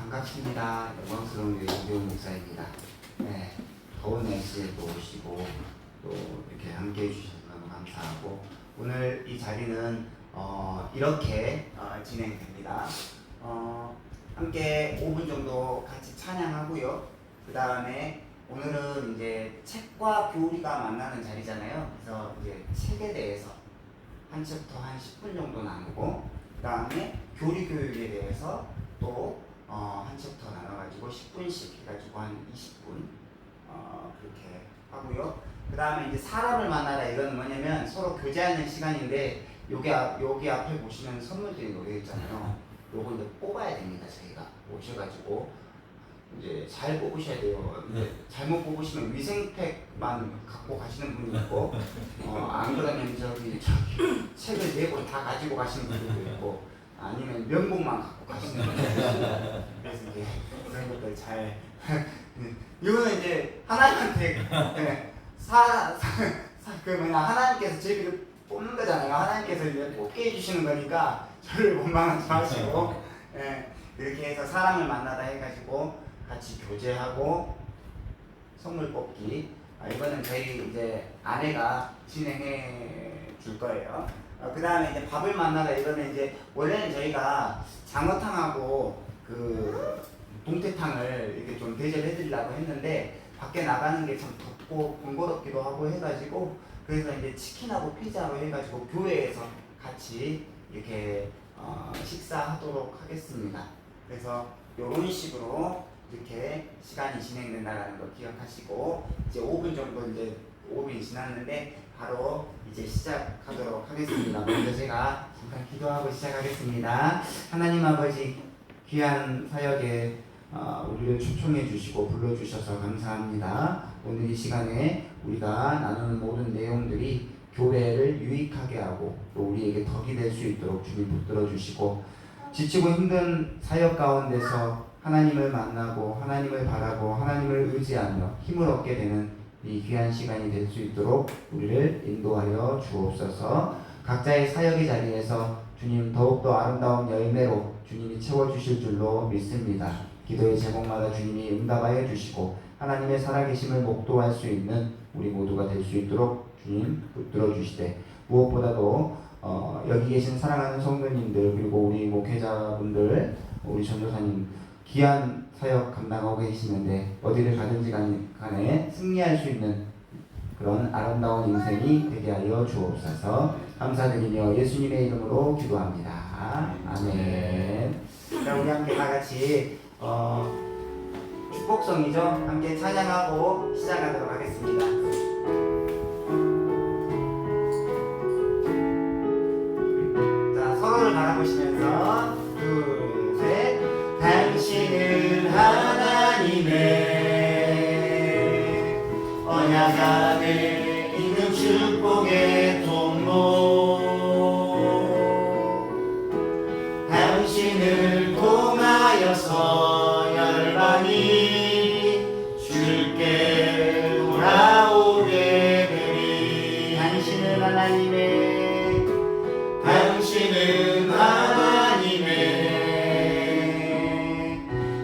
반갑습니다. 영광스러운 유대용 목사입니다. 네, 더운 날씨에 또 오시고 또 이렇게 함께 해주셔서 너무 감사하고, 오늘 이 자리는 이렇게 진행됩니다. 함께 5분 정도 같이 찬양하고요. 그 다음에 오늘은 이제 책과 교리가 만나는 자리잖아요. 그래서 이제 책에 대해서 한 챕터 한 10분 정도 나누고, 그 다음에 교리 교육에 대해서 또 한 챕터 나눠가지고 10분씩 해가지고 한 20분 그렇게 하고요. 그 다음에 이제 사람을 만나라, 이건 뭐냐면 서로 교제하는 시간인데, 여기 앞에 보시면 선물들이 놓여 있잖아요. 요거 이제 뽑아야 됩니다. 저희가 오셔가지고 이제 잘 뽑으셔야 돼요. 잘못 뽑으시면 위생팩만 갖고 가시는 분이 있고, 안 그러면 저기 책을 4권 다 가지고 가시는 분도 있고, 아니면 면봉만 갖고 가시는 분도 있고, 그래서 이제 그런 것들 잘 이거는 이제 하나님한테 하나님께서 저희를 뽑는 거잖아요. 하나님께서 이제 뽑게 해주시는 거니까 저를 원망하지 마시고, 이렇게 해서 사람을 만나다 해가지고 같이 교제하고 선물 뽑기, 이거는 저희 이제 아내가 진행해 줄 거예요. 그 다음에 이제 밥을 만나다, 이거는 이제 원래는 저희가 장어탕하고 그 동태탕을 이렇게 좀 대접해 드리려고 했는데, 밖에 나가는 게 참 덥고 번거롭기도 하고 해가지고, 그래서 이제 치킨하고 피자로 해가지고 교회에서 같이 이렇게 식사하도록 하겠습니다. 그래서 이런 식으로 이렇게 시간이 진행된다는 거 기억하시고, 이제 5분 정도, 이제 5분이 지났는데 바로 이제 시작하도록 하겠습니다. 먼저 제가 잠깐 기도하고 시작하겠습니다. 하나님 아버지, 귀한 사역에 우리를 초청해 주시고 불러주셔서 감사합니다. 오늘 이 시간에 우리가 나누는 모든 내용들이 교회를 유익하게 하고 또 우리에게 덕이 될 수 있도록 주님 붙들어 주시고, 지치고 힘든 사역 가운데서 하나님을 만나고 하나님을 바라고 하나님을 의지하며 힘을 얻게 되는 이 귀한 시간이 될 수 있도록 우리를 인도하여 주옵소서. 각자의 사역의 자리에서 주님 더욱더 아름다운 열매로 주님이 채워주실 줄로 믿습니다. 기도의 제목마다 주님이 응답하여 주시고 하나님의 살아계심을 목도할 수 있는 우리 모두가 될 수 있도록 주님 붙들어 주시되, 무엇보다도 여기 계신 사랑하는 성도님들, 그리고 우리 목회자분들, 우리 전도사님 귀한 사역 감당하고 계시는데 어디를 가든지 간에 승리할 수 있는 그런 아름다운 인생이 되게 하여 주옵소서. 감사드리며 예수님의 이름으로 기도합니다. 아멘. 자, 우리 함께 다 같이 축복성이죠. 함께 찬양하고 시작하도록 하겠습니다. 자, 서로를 바라보시면서 둘, 셋. 당신은 하나님의 언약 안에 있는 축복의 통로, 당신을 통하여서 열방이 주께 돌아오게 되리. 당신은 하나님의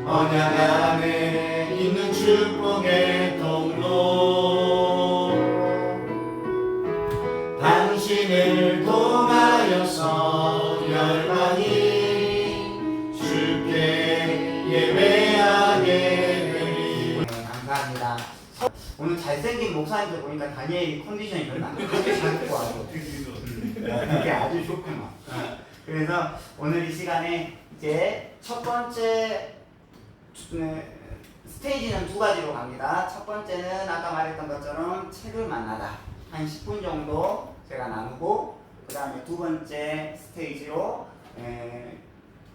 언약 안에 있는 축복의 통로, 당신을 통하여서 열방이 주께 예배하게 되리. 감사합니다. 오늘 잘생긴 목사님들 보니까 다니엘이 컨디션이 별로 안 좋게 잘 듣고 와요. 그게 아주 좋구만. 그래서 오늘 이 시간에 이제 첫 번째 스테이지는 두 가지로 갑니다. 첫 번째는 아까 말했던 것처럼 책을 만나다, 한 10분 정도 제가 나누고, 그 다음에 두 번째 스테이지로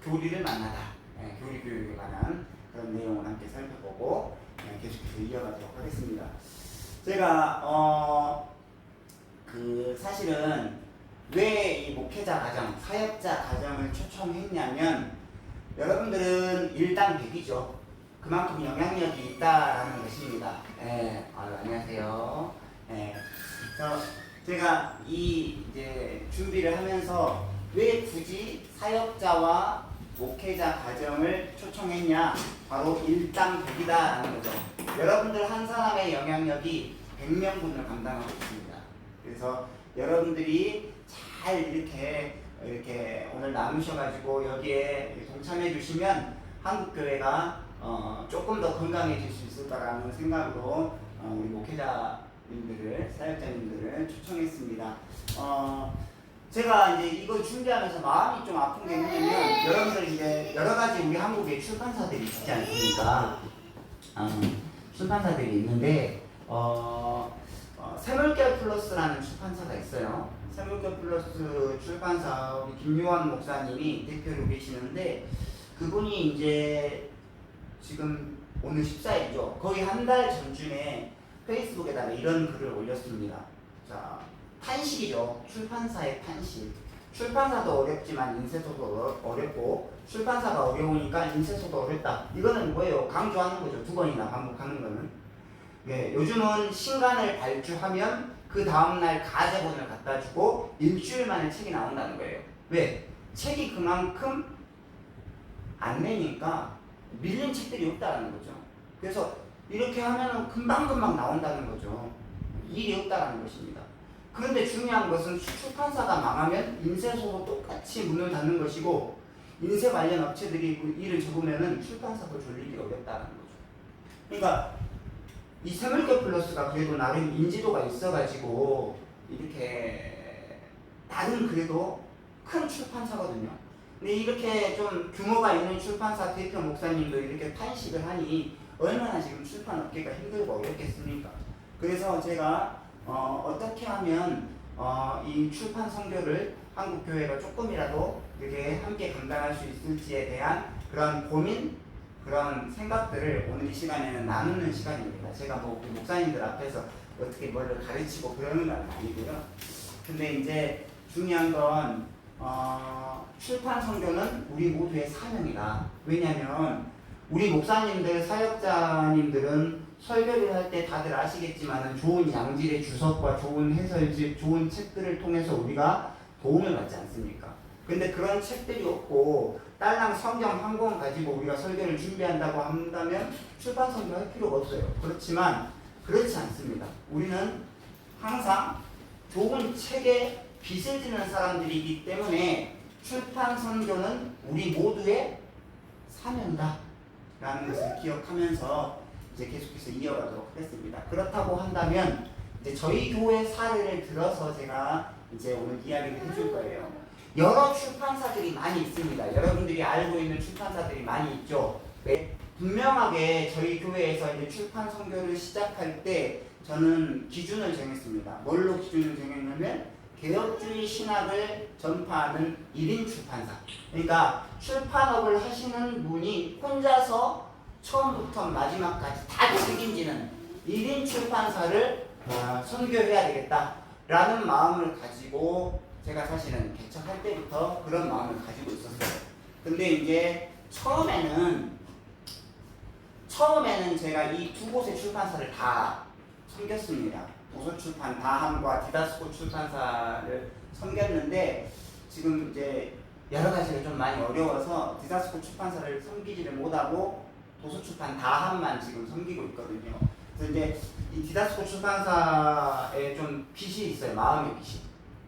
교리를 만나다, 교리 교육에 관한 그런 내용을 함께 살펴보고 계속해서 이어가도록 하겠습니다. 제가 사실은 왜 이 목회자 가정, 사역자 가정을 초청했냐면, 여러분들은 일당 100이죠. 그만큼 영향력이 있다라는 것입니다. 안녕하세요. 그래서 제가 이제 준비를 하면서 왜 굳이 사역자와 목회자 가정을 초청했냐? 바로 일당백이다라는 거죠. 여러분들 한 사람의 영향력이 100명분을 감당하고 있습니다. 그래서 여러분들이 잘 이렇게 오늘 나누셔가지고 여기에 동참해 주시면 한국교회가 조금 더 건강해질 수 있을 거라는 생각으로 우리 목회자님들을, 사역자님들을 초청했습니다. 제가 이제 이거 준비하면서 마음이 좀 아픈 게 뭐냐면, 여러분들 이제 여러 가지 우리 한국에 출판사들이 있지 않습니까? 출판사들이 있는데, 세물결 플러스라는 출판사가 있어요. 세물결 플러스 출판사 우리 김요한 목사님이 대표로 계시는데, 그분이 이제 지금 오늘 14일이죠. 거의 한 달 전쯤에 페이스북에다가 이런 글을 올렸습니다. 자, 탄식이죠. 출판사의 탄식. 출판사도 어렵지만 인쇄소도 어렵고, 출판사가 어려우니까 인쇄소도 어렵다. 이거는 뭐예요? 강조하는 거죠. 2번이나 반복하는 거는. 네, 요즘은 신간을 발주하면 그 다음날 가제본을 갖다 주고 일주일 만에 책이 나온다는 거예요. 왜? 책이 그만큼 안 내니까 밀린 책들이 없다는 거죠. 그래서 이렇게 하면은 금방금방 나온다는 거죠. 일이 없다는 것입니다. 그런데 중요한 것은 출판사가 망하면 인쇄소도 똑같이 문을 닫는 것이고, 인쇄 관련 업체들이 그 일을 접으면은 출판사도 졸리기 어렵다는 거죠. 그러니까 이 세물결 플러스가 그래도 나름 인지도가 있어가지고 이렇게 나름 그래도 큰 출판사거든요. 근데 이렇게 좀 규모가 있는 출판사 대표 목사님도 이렇게 탄식을 하니 얼마나 지금 출판 업계가 힘들고 어렵겠습니까? 그래서 제가 어떻게 하면 이 출판 선교를 한국교회가 조금이라도 이렇게 함께 감당할 수 있을지에 대한 그런 고민, 그런 생각들을 오늘 이 시간에는 나누는 시간입니다. 제가 뭐 목사님들 앞에서 어떻게 뭘 가르치고 그러는 건 아니고요. 근데 이제 중요한 건 출판 선교는 우리 모두의 사명이다. 왜냐하면 우리 목사님들, 사역자님들은 설교를 할 때 다들 아시겠지만 좋은 양질의 주석과 좋은 해설집, 좋은 책들을 통해서 우리가 도움을 받지 않습니까? 근데 그런 책들이 없고 딸랑 성경 한 권 가지고 우리가 설교를 준비한다고 한다면 출판 선교할 필요가 없어요. 그렇지만 그렇지 않습니다. 우리는 항상 좋은 책에 빚을 지는 사람들이기 때문에 출판 선교는 우리 모두의 사명이다 라는 것을 기억하면서 이제 계속해서 이어가도록 하겠습니다. 그렇다고 한다면 이제 저희 교회 사례를 들어서 제가 이제 오늘 이야기를 해줄 거예요. 여러 출판사들이 많이 있습니다. 여러분들이 알고 있는 출판사들이 많이 있죠. 네. 분명하게 저희 교회에서 이제 출판 선교를 시작할 때 저는 기준을 정했습니다. 뭘로 기준을 정했냐면 개혁주의 신학을 전파하는 1인 출판사. 그러니까 출판업을 하시는 분이 혼자서 처음부터 마지막까지 다 책임지는 1인 출판사를 선교해야 되겠다라는 마음을 가지고 제가 사실은 개척할 때부터 그런 마음을 가지고 있었어요. 근데 이제 처음에는 제가 이 두 곳의 출판사를 다 섬겼습니다. 도서출판 다함과 디다스코 출판사를 섬겼는데 지금 이제 여러 가지로 좀 많이 어려워서 디다스코 출판사를 섬기지를 못하고 도서출판 다함만 지금 섬기고 있거든요. 그래서 이제 이 디다스코 출판사에 좀 빚이 있어요. 마음의 빚이.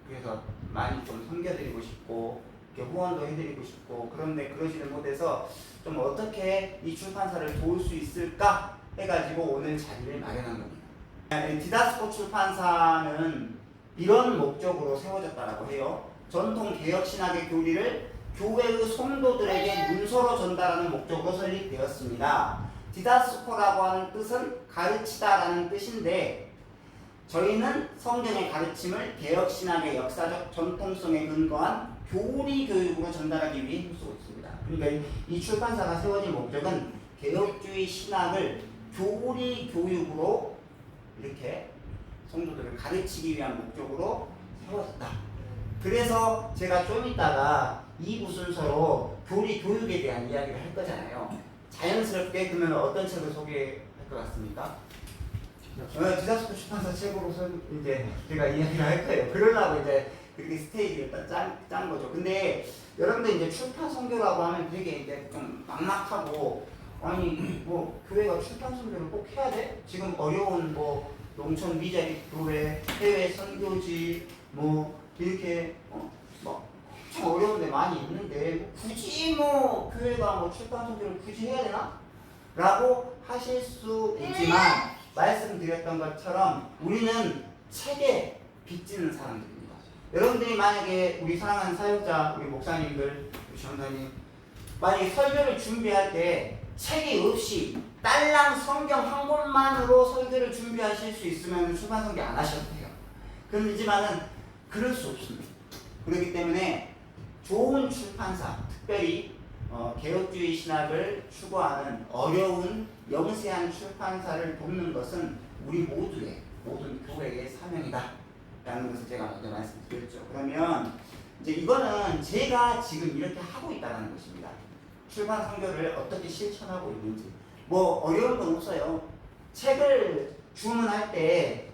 그래서 많이 좀 섬겨드리고 싶고 이렇게 후원도 해드리고 싶고, 그런데 그러지를 못해서 좀 어떻게 이 출판사를 도울 수 있을까 해가지고 오늘 자리를 마련한 겁니다. 디다스코 출판사는 이런 목적으로 세워졌다라고 해요. 전통 개혁 신학의 교리를 교회의 성도들에게 문서로 전달하는 목적으로 설립되었습니다. 디다스코라고 하는 뜻은 가르치다라는 뜻인데, 저희는 성경의 가르침을 개혁 신학의 역사적 전통성에 근거한 교리 교육으로 전달하기 위해 힘쓰고 있습니다. 그러니까 이 출판사가 세워진 목적은 개혁주의 신학을 교리 교육으로 이렇게 성도들을 가르치기 위한 목적으로 세워졌다. 그래서 제가 좀 이따가 2부 순서로 교리 교육에 대한 이야기를 할 거잖아요. 자연스럽게 그러면 어떤 책을 소개할 것 같습니까? 디다스코 출판사 책으로 이제 제가 이야기를 할 거예요. 그러려고 이제 그렇게 스테이지를 딱 짠 거죠. 근데 여러분들 이제 출판 선교라고 하면 되게 이제 좀 막막하고 아니 뭐 교회가 출판 선교를 꼭 해야 돼? 지금 어려운 뭐 농촌 미자리 교회, 해외 선교지 뭐 이렇게 뭐 엄청 어려운 데 많이 있는데 뭐 굳이 뭐 교회가 뭐 출판 선교를 굳이 해야 되나? 라고 하실 수 있지만 말씀드렸던 것처럼 우리는 책에 빚지는 사람들입니다. 여러분들이 만약에 우리 사랑하는 사역자, 우리 목사님들, 우리 전사님 만약에 설교를 준비할 때 책이 없이 딸랑 성경 한 권만으로 설교를 준비하실 수 있으면 출판 설교 안 하셔도 돼요. 그렇지만은 그럴 수 없습니다. 그렇기 때문에 좋은 출판사, 특별히 개혁주의 신학을 추구하는 어려운 영세한 출판사를 돕는 것은 우리 모든 교회의 사명이다 라는 것을 제가 먼저 말씀드렸죠. 그러면 이제 이거는 제가 지금 이렇게 하고 있다는 것입니다. 출판 선교를 어떻게 실천하고 있는지 뭐 어려운 건 없어요. 책을 주문할 때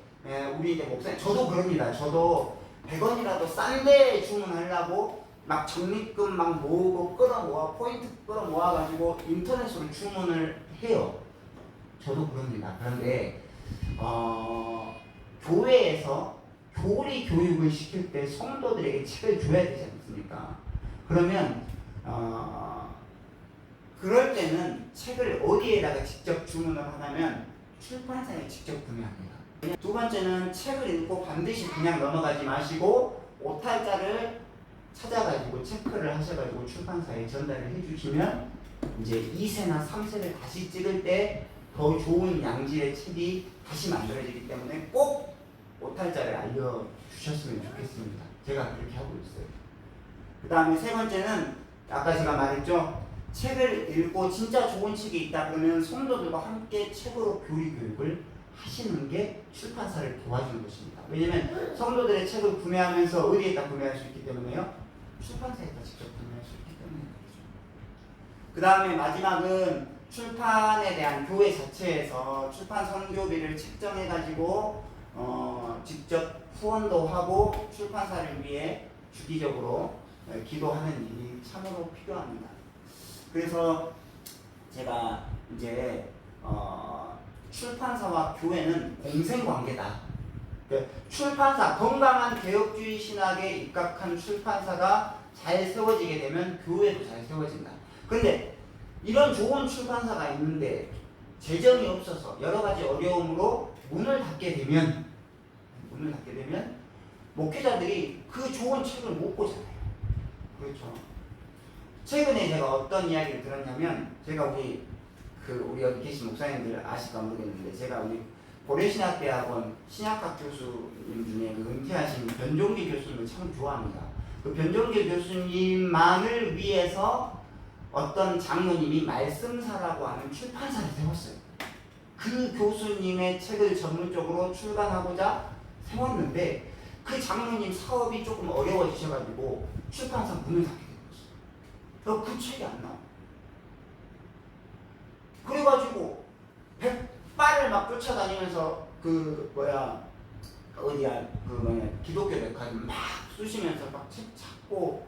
우리 이제 목사님 저도 그럽니다. 저도 100원이라도 싼데 주문하려고 막 적립금 막 모으고 끌어모아 포인트 끌어모아 가지고 인터넷으로 주문을 해요. 저도 그럽니다. 그런데 교회에서 교리 교육을 시킬 때 성도들에게 책을 줘야 되지 않습니까? 그러면 그럴 때는 책을 어디에다가 직접 주문을 하냐면 출판사에 직접 구매합니다. 두 번째는 책을 읽고 반드시 그냥 넘어가지 마시고 오탈자를 찾아가지고 체크를 하셔가지고 출판사에 전달을 해주시면 이제 2세나 3세를 다시 찍을 때 더 좋은 양질의 책이 다시 만들어지기 때문에 꼭 오탈자를 알려주셨으면 좋겠습니다. 제가 그렇게 하고 있어요. 그 다음에 세 번째는 아까 제가 말했죠. 책을 읽고 진짜 좋은 책이 있다 그러면 성도들과 함께 책으로 교리 교육을 하시는 게 출판사를 도와주는 것입니다. 왜냐하면 성도들의 책을 구매하면서 어디에다 구매할 수 있기 때문에요? 출판사에다 직접 구매할 수 있기 때문에 그렇죠. 그 다음에 마지막은 출판에 대한 교회 자체에서 출판 선교비를 책정해가지고 직접 후원도 하고 출판사를 위해 주기적으로 기도하는 일이 참으로 필요합니다. 그래서 제가 이제 출판사와 교회는 공생관계다. 출판사, 건강한 개혁주의 신학에 입각한 출판사가 잘 세워지게 되면 교회도 잘 세워진다. 그런데 이런 좋은 출판사가 있는데 재정이 없어서 여러 가지 어려움으로 문을 닫게 되면 목회자들이 그 좋은 책을 못 보잖아요. 그렇죠. 최근에 제가 어떤 이야기를 들었냐면 제가 우리 여기 계신 목사님들 아실까 모르겠는데 제가 우리 고려신학대학원 신약학 교수님 중에 그 은퇴하신 변종기 교수님을 참 좋아합니다. 그 변종기 교수님만을 위해서 어떤 장로님이 말씀사라고 하는 출판사를 세웠어요. 그 교수님의 책을 전문적으로 출간하고자 세웠는데 그 장로님 사업이 조금 어려워지셔가지고 출판사 문을 닫게 됐어요. 그 책이 안 나와. 그래가지고 백발을 막 쫓아다니면서 기독교 백화점 막 쑤시면서 막 책 찾고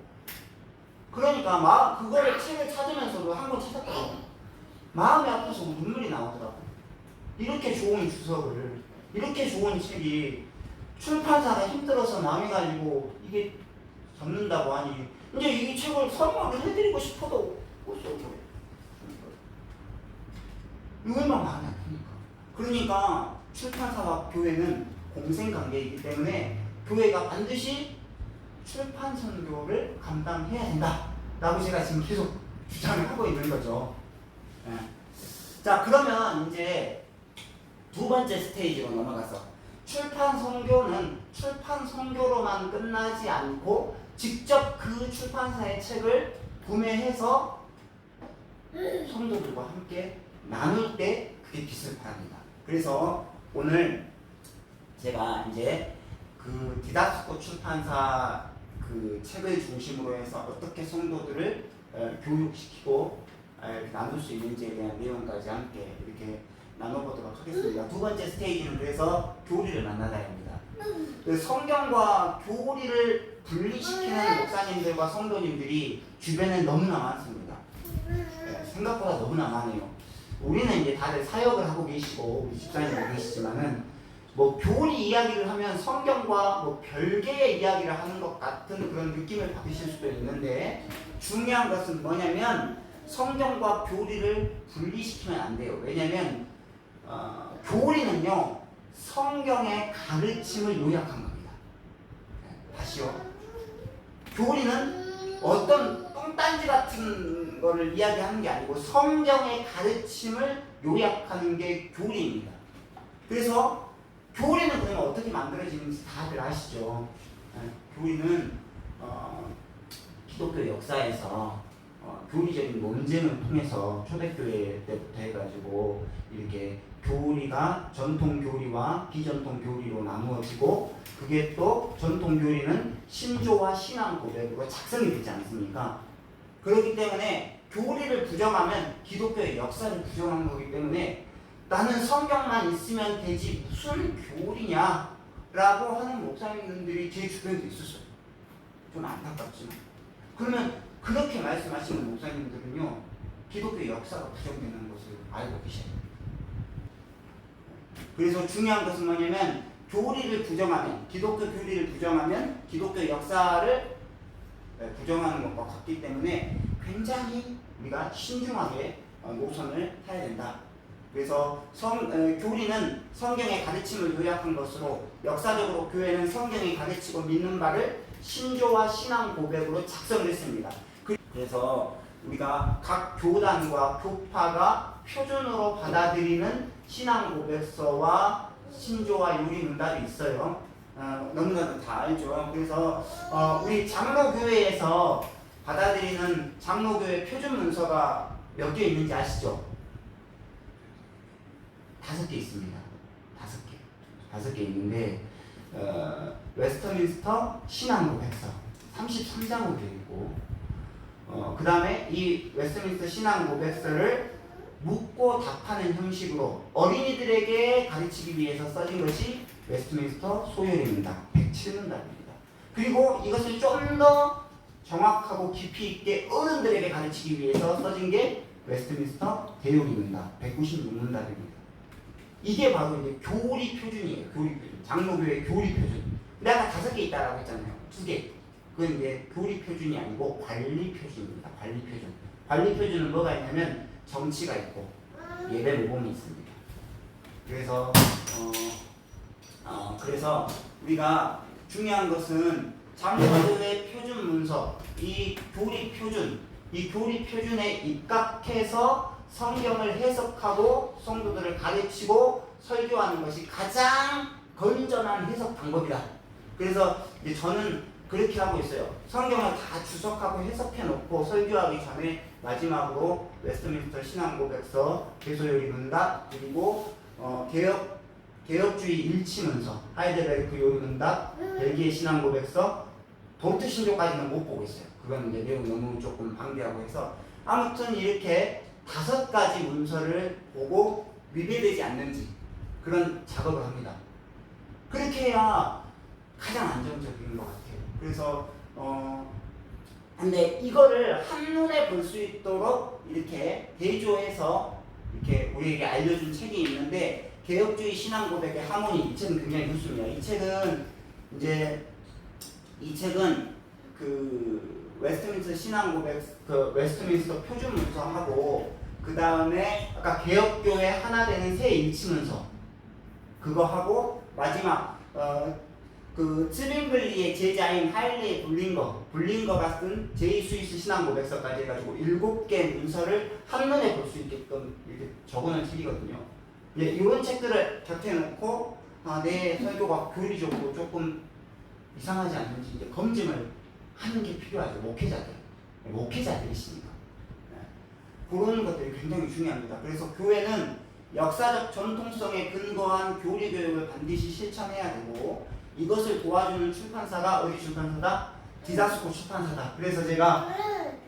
그러니까 그거를 책을 찾으면서도 한 권 찾았더라고. 마음이 아파서 눈물이 나오더라고. 이렇게 좋은 주석을 이렇게 좋은 책이 출판사가 힘들어서 망해가지고 이게 접는다고 하니 이제 이 책을 선물을 해드리고 싶어도 못 써요. 이것만 마음이 아프니까. 그러니까 출판사와 교회는 공생관계이기 때문에 교회가 반드시 출판 선교를 감당해야 된다 라고 제가 지금 계속 주장을 하고 있는 거죠. 네. 자, 그러면 이제 두 번째 스테이지로 넘어가서 출판 선교는 출판 선교로만 끝나지 않고 직접 그 출판사의 책을 구매해서 성도들과 함께 나눌 때 그게 빛을 발합니다. 그래서 오늘 제가 이제 그 디다스코 출판사 그 책을 중심으로 해서 어떻게 성도들을 교육시키고 나눌 수 있는지에 대한 내용까지 함께 이렇게 나눠보도록 하겠습니다. 두 번째 스테이지는 그래서 교리를 만나다입니다. 성경과 교리를 분리시키는 목사님들과 성도님들이 주변에 너무나 많습니다. 생각보다 너무나 많아요. 우리는 이제 다들 사역을 하고 계시고 우리 집사님도 계시지만은 뭐 교리 이야기를 하면 성경과 뭐 별개의 이야기를 하는 것 같은 그런 느낌을 받으실 수도 있는데 중요한 것은 뭐냐면 성경과 교리를 분리시키면 안 돼요. 왜냐면 교리는요 성경의 가르침을 요약한 겁니다. 다시요. 교리는 어떤 똥딴지 같은 거를 이야기하는 게 아니고 성경의 가르침을 요약하는 게 교리입니다. 그래서 교리는 그러면 어떻게 만들어지는지 다들 아시죠? 교리는 기독교 역사에서 교리적인 논쟁을 통해서 초대교회 때부터 해가지고 이렇게 교리가 전통 교리와 비전통 교리로 나누어지고 그게 또 전통 교리는 신조와 신앙 고백으로 작성이 되지 않습니까? 그렇기 때문에 교리를 부정하면 기독교의 역사를 부정한 거기 때문에 나는 성경만 있으면 되지 무슨 교리냐 라고 하는 목사님들이 제 주변에도 있었어요. 좀 안타깝지만 그러면 그렇게 말씀하시는 목사님들은요 기독교의 역사가 부정되는 것을 알고 계셔요. 그래서 중요한 것은 뭐냐면 교리를 부정하면 기독교 교리를 부정하면 기독교 역사를 부정하는 것과 같기 때문에 굉장히 우리가 신중하게 노선을 타야 된다. 그래서 교리는 성경의 가르침을 요약한 것으로 역사적으로 교회는 성경이 가르치고 믿는 바를 신조와 신앙 고백으로 작성을 했습니다. 그래서 우리가 각 교단과 교파가 표준으로 받아들이는 신앙 고백서와 신조와 요리문답이 있어요. 너무나도 다 알죠. 그래서 우리 장로교회에서 받아들이는 장로교회 표준 문서가 몇 개 있는지 아시죠? 5개 있습니다. 5개 있는데 웨스터민스터 신앙 고백서 33장으로 되어 있고 그 다음에 이 웨스터민스터 신앙 고백서를 묻고 답하는 형식으로 어린이들에게 가르치기 위해서 써진 것이 웨스트민스터 소요리문답 107문답입니다. 그리고 이것을 좀 더 정확하고 깊이 있게 어른들에게 가르치기 위해서 써진 게 웨스트민스터 대요리문답 196문답입니다. 이게 바로 이제 교리 표준이에요. 교리 표준. 장로교회 교리 표준. 근데 아까 5개 있다라고 했잖아요. 2개. 그건 이제 교리 표준이 아니고 관리 표준입니다. 관리 표준. 관리 표준은 뭐가 있냐면 정치가 있고 예배 모범이 있습니다. 그래서 그래서 우리가 중요한 것은 장로교회 표준 문서, 이 교리 표준에 입각해서 성경을 해석하고 성도들을 가르치고 설교하는 것이 가장 건전한 해석 방법이다. 그래서 이제 저는 그렇게 하고 있어요. 성경을 다 주석하고 해석해 놓고 설교하기 전에 마지막으로 웨스트민스터 신앙고백서, 개소요리문답, 그리고 개혁주의 일치문서, 하이델베르크 요리문답, 벨기에 신앙고백서, 도르트 신조까지는 못 보고 있어요. 그건 이제 내용 너무 조금 방대하고 해서 아무튼 이렇게 5가지 문서를 보고 위배되지 않는지 그런 작업을 합니다. 그렇게 해야 가장 안정적인 것 같아요. 그래서 근데 이거를 한눈에 볼 수 있도록 이렇게 대조해서 이렇게 우리에게 알려준 책이 있는데 개혁주의 신앙 고백의 하모니, 이 책은 굉장히 좋습니다. 이 책은 그 웨스트민스터 신앙 고백, 그 웨스트민스터 표준 문서하고 그 다음에 아까 개혁교회 하나 되는 새 일치문서 그거 하고 마지막 그 츠빙글리의 제자인 하일레 블링거가 쓴 제2스위스 신앙고백서까지 해가지고 7개 문서를 한눈에 볼 수 있게끔 이렇게 적어놓은 책이거든요. 이런 책들을 곁에 놓고 내 설교가 교리적으로 조금 이상하지 않는지 이제 검증을 하는 게 필요하죠. 목회자들이시니까. 그런 것들이 굉장히 중요합니다. 그래서 교회는 역사적 전통성에 근거한 교리 교육을 반드시 실천해야 되고 이것을 도와주는 출판사가 어디 출판사다? 디다스코 출판사다. 그래서 제가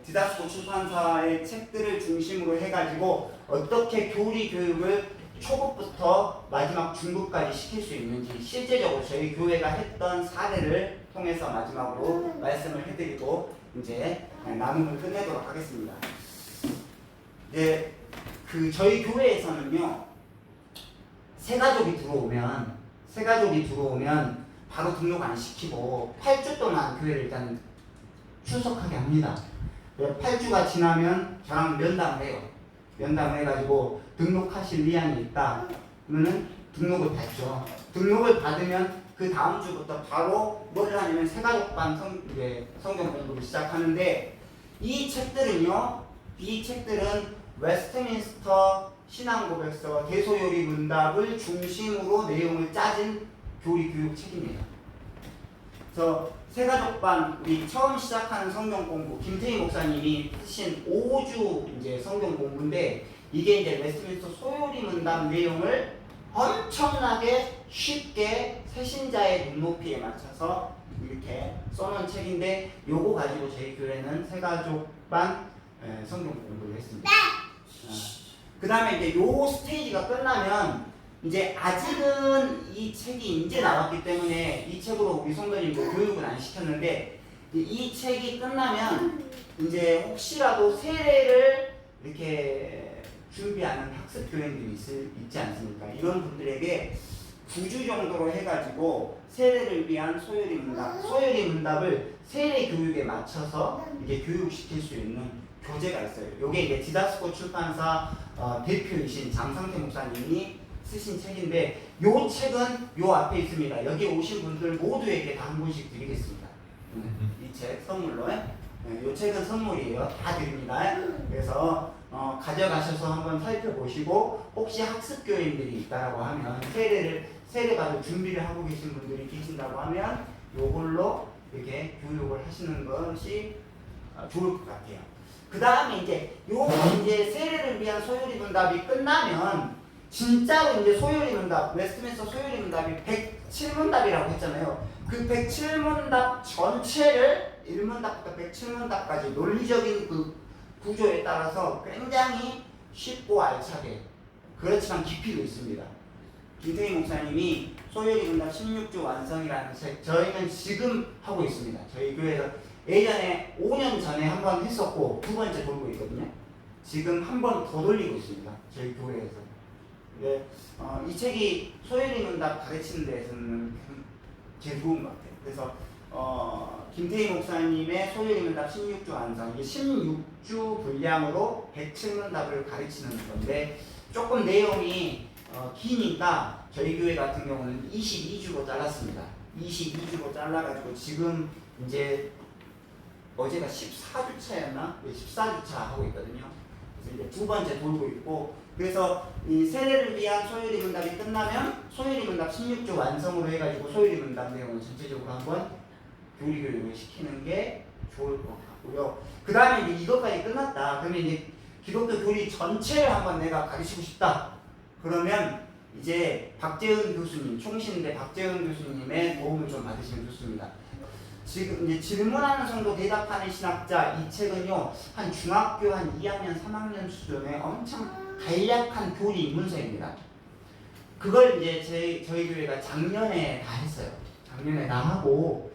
디다스코 출판사의 책들을 중심으로 해가지고 어떻게 교리 교육을 초급부터 마지막 중급까지 시킬 수 있는지 실제적으로 저희 교회가 했던 사례를 통해서 마지막으로 말씀을 해드리고 이제 나눔을 끝내도록 하겠습니다. 이제 저희 교회에서는요, 새 가족이 들어오면 바로 등록 안 시키고 8주 동안 교회를 일단 출석하게 합니다. 8주가 지나면 저랑 면담을 해요. 면담을 해가지고 등록하실 의향이 있다 그러면은 등록을 받죠. 등록을 받으면 그 다음 주부터 바로 뭘 하냐면 새가족반 성경 공부를 시작하는데, 이 책들은 웨스트민스터 신앙고백서 대소요리 문답을 중심으로 내용을 짜진 교리 교육 책입니다. 그래서 새가족반 우리 처음 시작하는 성경 공부 김태희 목사님이 쓰신 5주 이제 성경 공부인데, 이게 이제 웨스트민스터 소요리 문답 내용을 엄청나게 쉽게 새신자의 눈높이에 맞춰서 이렇게 써놓은 책인데, 요거 가지고 저희 교회는 새가족반 성경 공부를 했습니다. 그 다음에 이제 요 스테이지가 끝나면 이제 아직은 이 책이 이제 나왔기 때문에 이 책으로 우리 성도님도 교육은 안 시켰는데, 이 책이 끝나면 이제 혹시라도 세례를 이렇게 준비하는 학습 교인들이 있지 않습니까? 이런 분들에게 9주 정도로 해가지고 세례를 위한 소요리 문답을 세례 교육에 맞춰서 이게 교육시킬 수 있는 교재가 있어요. 요게 이제 디다스코 출판사 대표이신 장성태 목사님이 쓰신 책인데, 요 책은 요 앞에 있습니다. 여기 오신 분들 모두에게 다 한 권씩 드리겠습니다. 이 책 선물로. 요 책은 선물이에요. 다 드립니다. 그래서 가져가셔서 한번 살펴보시고, 혹시 학습교인들이 있다라고 하면 세례 받을 준비를 하고 계신 분들이 계신다고 하면 요걸로 이렇게 교육을 하시는 것이 좋을 것 같아요. 그 다음에 이제 세례를 위한 소요리 문답이 끝나면 진짜로 이제 소요리 문답, 웨스트민스터 소요리 문답이 107문답이라고 했잖아요. 그 107문답 전체를 1문답부터 107문답까지 논리적인 그 구조에 따라서 굉장히 쉽고 알차게, 그렇지만 깊이도 있습니다. 김태희 목사님이 소요리 문답 16주 완성이라는 책, 저희는 지금 하고 있습니다. 저희 교회에서 예전에 5년 전에 한 번 했었고 2번째 돌고 있거든요. 지금 한 번 더 돌리고 있습니다. 저희 교회에서. 네, 이 책이 소요리 문답 가르치는 데에서는 제일 좋은 것 같아요. 그래서 김태희 목사님의 소요리 문답 16주 완성, 이게 16주 분량으로 107문답을 가르치는 건데, 조금 내용이 기니까 저희 교회 같은 경우는 22주로 잘랐습니다. 22주로 잘라가지고 지금 이제 어제가 14주차였나? 14주차 하고 있거든요. 그래서 이제 2번째 돌고 있고, 그래서 이 세례를 위한 소요리 문답이 끝나면 소요리 문답 16주 완성으로 해가지고 소요리 문답 내용을 전체적으로 한번 교리 교육을 시키는 게 좋을 것 같고요. 그 다음에 이제 이것까지 끝났다. 그러면 이제 기독교 교리 전체를 한번 내가 가르치고 싶다. 그러면 이제 박재은 교수님, 총신대 박재은 교수님의 도움을 좀 받으시면 좋습니다. 지금 이제 질문하는 성도 대답하는 신학자, 이 책은요, 한 중학교 한 2학년, 3학년 수준의 엄청 간략한 교리 입문서입니다. 그걸 이제 저희 교회가 작년에 다 했어요. 작년에 다 하고,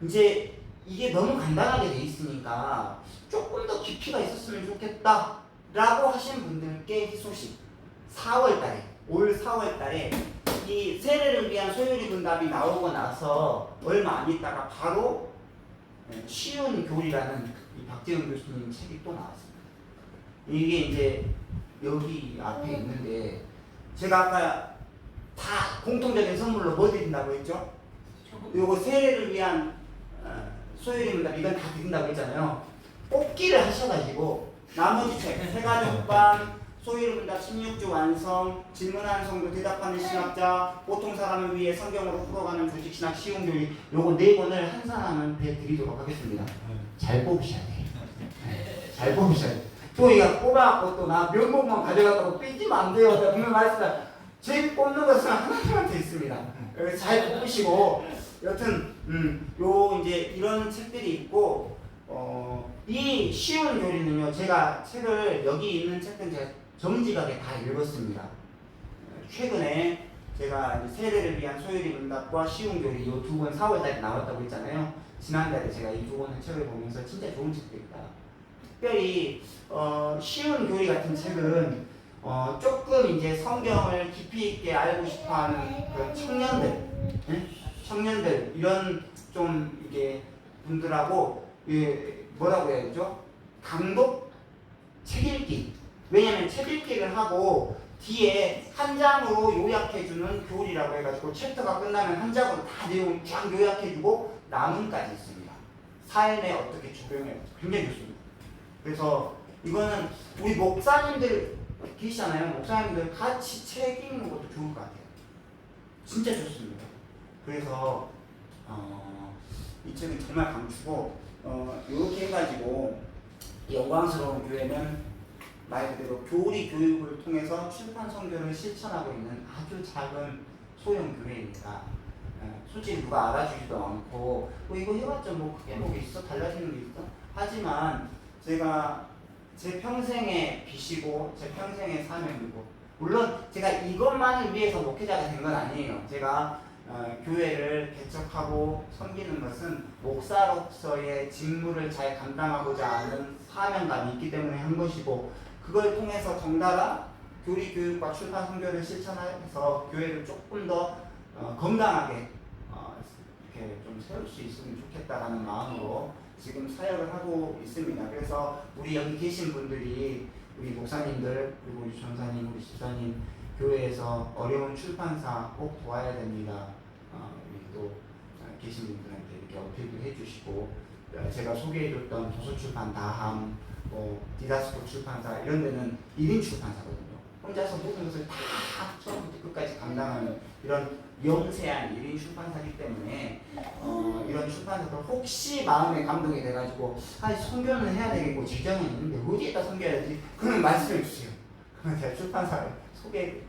이제 이게 너무 간단하게 돼 있으니까 조금 더 깊이가 있었으면 좋겠다 라고 하신 분들께 희소식, 4월달에, 올 4월달에 이 세례를 위한 소요리 문답이 나오고 나서 얼마 안 있다가 바로 쉬운 교리라는 이 박재훈 교수님 책이 또 나왔습니다. 이게 이제 여기 앞에 있는데, 제가 아까 다 공통적인 선물로 뭐 드린다고 했죠? 요거 세례를 위한 소요리 문답, 이건 다 드린다고 했잖아요. 뽑기를 하셔가지고 나머지 책, 새가족반, 소요리 문답 16주 완성, 질문하는 성도 대답하는 신학자, 보통 사람을 위해 성경으로 풀어가는 조직 신학 쉬운 교리, 요거 4권을 한 사람한테 드리도록 하겠습니다. 잘 뽑으셔야 돼요. 잘 뽑으셔야 돼요. 또 이거 뽑아갖고 또 나 면목만 가져갔다고 삐지면 안 돼요. 내가 분명 말했어요. 저희 뽑는 것은 하나님한테 있습니다. 그래서 잘 뽑으시고, 여튼 요 이제 이런 책들이 있고, 이 쉬운 교리는요, 제가 책을 여기 있는 책은 제가 정직하게 다 읽었습니다. 최근에 제가 이제 세례를 위한 소율이 문답과 쉬운 교리 이 두 권 4월달에 나왔다고 했잖아요. 지난달에 제가 이 두 권의 책을 보면서 진짜 좋은 책들이다. 특별히 쉬운 교리 같은 책은 조금 이제 성경을 깊이 있게 알고 싶어하는 그런 청년들 이런 좀 이게 분들하고 뭐라고 해야 되죠? 강독 책 읽기. 왜냐면 책 읽기를 하고 뒤에 한 장으로 요약해주는 교리라고 해가지고 챕터가 끝나면 한 장으로 다 내용을 쫙 요약해주고 남은까지 있습니다. 삶에 어떻게 적용해야 굉장히 좋습니다. 그래서 이거는 우리 목사님들 계시잖아요. 목사님들 같이 책 읽는 것도 좋을 것 같아요. 진짜 좋습니다. 그래서 이 책은 정말 강추고 이렇게 해가지고 영광스러운 교회는 말 그대로 교리 교육을 통해서 출판 선교를 실천하고 있는 아주 작은 소형 교회입니다. 솔직히 누가 알아주지도 않고 이거 해봤자 뭐 크게 뭐 있어? 달라지는 게 있어? 하지만 제가 제 평생의 빚이고 제 평생의 사명이고 물론 제가 이것만을 위해서 목회자가 된 건 아니에요. 제가 교회를 개척하고 섬기는 것은 목사로서의 직무를 잘 감당하고자 하는 사명감이 있기 때문에 한 것이고 그걸 통해서 덩달아 교리 교육과 출판 선교를 실천해서 교회를 조금 더 건강하게 이렇게 좀 세울 수 있으면 좋겠다라는 마음으로 지금 사역을 하고 있습니다. 그래서 우리 여기 계신 분들이 우리 목사님들 그리고 우리 전사님, 우리 집사님 교회에서 어려운 출판사 꼭 도와야 됩니다. 우리 또 계신 분들한테 이렇게 어필도 해주시고 제가 소개해줬던 도서출판 다함, 디다스코 출판사 이런 데는 1인 출판사거든요. 혼자서 모든 것을 다 처음부터 끝까지 감당하는 이런 영세한 1인 출판사이기 때문에 이런 출판사들 혹시 마음에 감동이 돼가지고 선교는 해야 되겠고 지정은 있는데 어디에다 선교해야 되지? 그러면 말씀해 주세요. 그러면 제가 출판사를 소개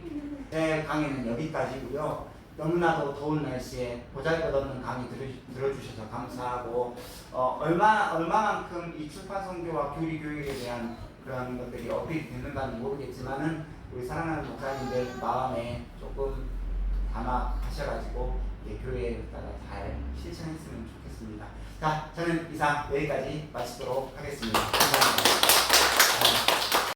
강의는 여기까지고요. 너무나도 더운 날씨에 보잘것없는 강의 들어주셔서 감사하고 얼마만큼 이 출판 선교와 교리 교육에 대한 그런 것들이 어필이 되는가는 모르겠지만은 우리 사랑하는 목사님들 마음에 조금 담아 하셔가지고 교회에 따라 잘 실천했으면 좋겠습니다. 자, 저는 이상 여기까지 마치도록 하겠습니다. 감사합니다.